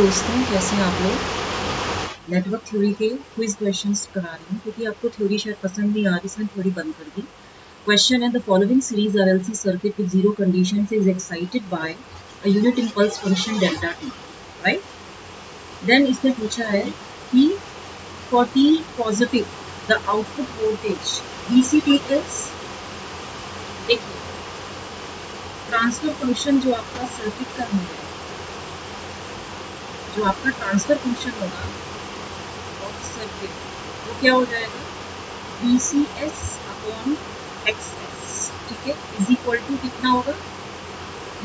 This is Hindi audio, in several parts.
दोस्तों, कैसे हैं आप लोग। नेटवर्क थ्योरी के क्विज क्वेश्चंस करा रही हूँ क्योंकि आपको थ्योरी शायद पसंद नहीं आ रही, इसमें थ्योरी बंद कर दी। क्वेश्चन है the following series RLC circuit with zero condition is excited by a unit impulse function delta T, right. Then इसने पूछा है कि for T positive the output voltage VCT is, देखिए ट्रांसफर फंक्शन जो आपका सर्किट का है, जो आपका ट्रांसफर फंक्शन होगा ऑफ सर्किट, वो क्या हो जाएगा VCS अपॉन XS, ठीक है, इज इक्वल टू कितना होगा,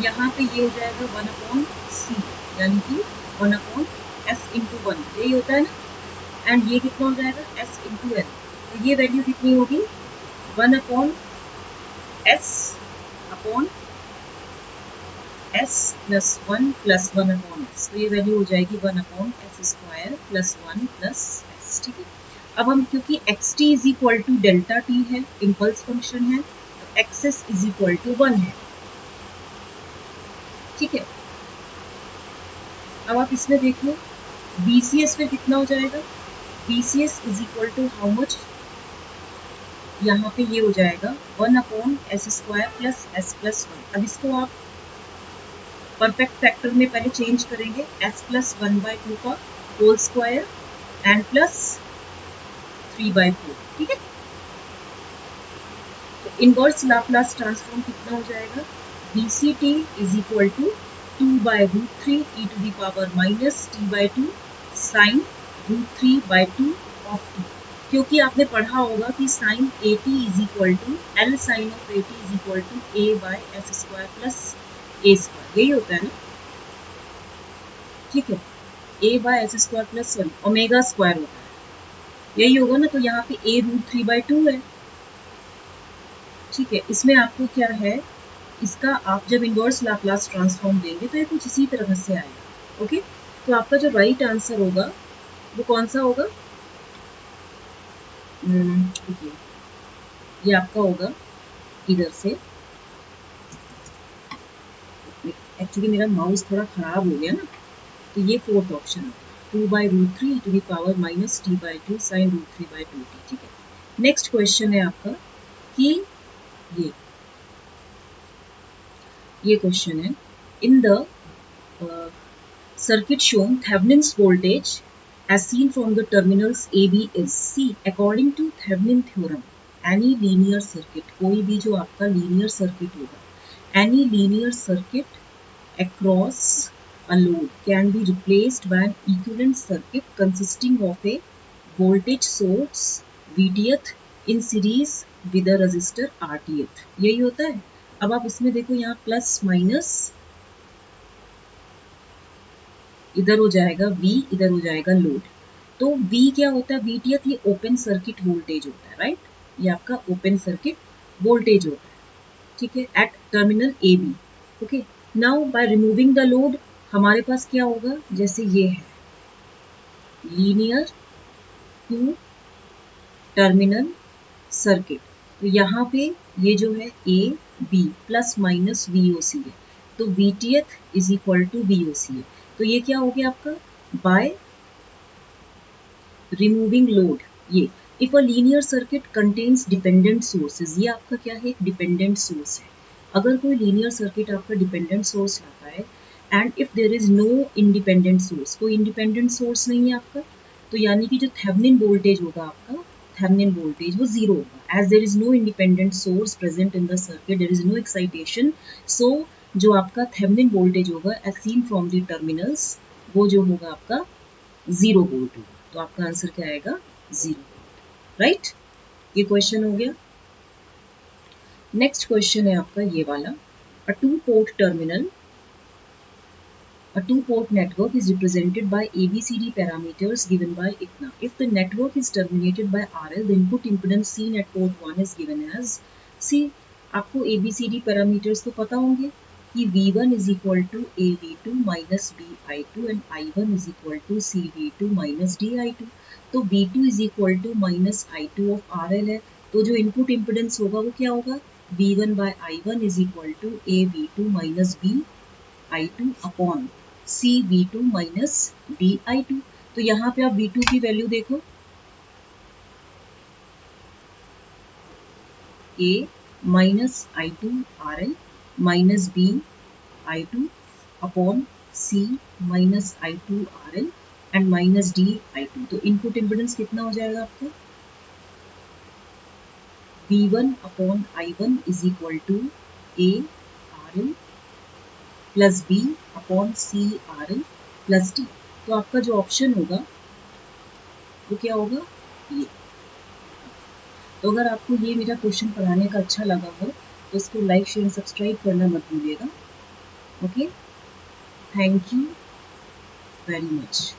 यहाँ पे ये हो जाएगा 1 अपॉन C, यानी कि 1 अपॉन S इंटू 1, यही होता है ना। एंड ये कितना हो जाएगा S इंटू L, तो ये वैल्यू कितनी होगी 1 upon S upon S plus 1 plus 1 upon S, तो ये वैल्यू हो जाएगी 1 upon S square plus 1 plus S, ठीक है। अब हम क्योंकि xt is equal to delta T है, इम्पल्स फंक्शन है, तो एक्सेस इज इक्वल टू 1 है, ठीक है। अब आप इसमें देखो VCS में कितना हो जाएगा, VCS is equal to how much, यहाँ पे ये हो जाएगा 1 upon S square plus S plus 1। अब इसको आप परफेक्ट फैक्टर में पहले चेंज करेंगे, S प्लस 1/2 का होल स्क्वायर एंड प्लस 3/4, ठीक है। तो इनवर्स लाप्लास ट्रांसफॉर्म कितना हो जाएगा, VCT is equal to 2/√3 e to the power minus t/2 sine √3/2 of t, क्योंकि आपने पढ़ा होगा कि sine AT is equal to L sine of AT is equal to A/S square plus A square, यही होता है ना, ठीक है। A/S square plus sorry omega square होता है, यही होगा ना। तो यहाँ पे A √3/2 है, ठीक है। इसमें आपको क्या है, इसका आप जब इनवर्स लाप्लास ट्रांसफॉर्म देंगे तो ये कुछ इसी तरह से आएगा, ओके। तो आपका जो राइट आंसर होगा वो कौन सा होगा, देखिए ये आपका होगा इधर से, एक्चुअली मेरा माउस थोड़ा खराब हो गया ना, तो ये फोर्थ ऑप्शन है 2/√3 e to the power minus t/2 sine √3/2t, ठीक है। नेक्स्ट क्वेश्चन है आपका कि ये क्वेश्चन है in the circuit shown Thevenin's voltage as seen from the terminals AB is C. According to Thevenin theorem, any linear circuit, कोई भी जो आपका linear circuit होगा, any linear circuit across a load can be replaced by an equivalent circuit consisting of a voltage source VTH in series with a resistor RTH, यही होता है। अब आप इसमें देखो, यहाँ प्लस माइनस इधर हो जाएगा V, इधर हो जाएगा लोड, तो V क्या होता है, VTH ये ओपन सर्किट वोल्टेज होता है, राइट, ये आपका ओपन सर्किट वोल्टेज होता है, ठीक है, at terminal AB, okay. Now by removing the load हमारे पास क्या होगा, जैसे ये है लीनियर टू टर्मिनल सर्किट, तो यहाँ पे ये जो है AB प्लस माइनस VOC है, तो VTH is equal to VOC है, तो ये क्या हो गया आपका बाय रिमूविंग लोड। ये if a linear circuit contains dependent sources, ये आपका क्या है, एक डिपेंडेंट सोर्स है। अगर कोई लीनियर सर्किट आपका डिपेंडेंट सोर्स लाता है and if there is no independent source, कोई इंडिपेंडेंट सोर्स नहीं है आपका, तो यानी कि जो थेवेनिन वोल्टेज होगा आपका, थेवेनिन वोल्टेज वो जीरो होगा, as there is no independent source present in the circuit, there is no excitation, so जो आपका थेवेनिन वोल्टेज होगा as seen from the terminals, वो जो होगा आपका 0 वोल्ट होगा, तो आपका आंसर क्या आएगा 0 वोल्ट, राइट। ये क्वेश्चन हो गया। नेक्स्ट क्वेश्चन है आपका ये वाला, a two port network is represented by ABCD parameters given by इतना, if the network is terminated by RL, the input impedance seen at port 1 is given as C। आपको ABCD parameters तो पता होंगे कि V1 is equal to AV2 minus BI2 and I1 is equal to CV2 minus DI2, तो V2 is equal to minus I2 of RL है, तो जो इनपुट इम्पिडेंस होगा वो क्या होगा, V1 by I1 is equal to AV2 minus BI2 upon CV2 minus DI2। तो यहाँ पे आप V2 की वैल्यू देखो, A minus I2 RL minus B I2 upon C minus I2 RL and minus DI2। तो इनपुट इम्पिडेंस कितना हो जाएगा आपका, V1 upon I1 is equal to A RL plus B upon C RL plus D। तो आपका जो ऑप्शन होगा वो क्या होगा, ये। तो अगर आपको ये मेरा क्वेश्चन पढ़ाने का अच्छा लगा हो तो इसको लाइक शेयर सब्सक्राइब करना मत भूलिएगा। Okay, thank you very much.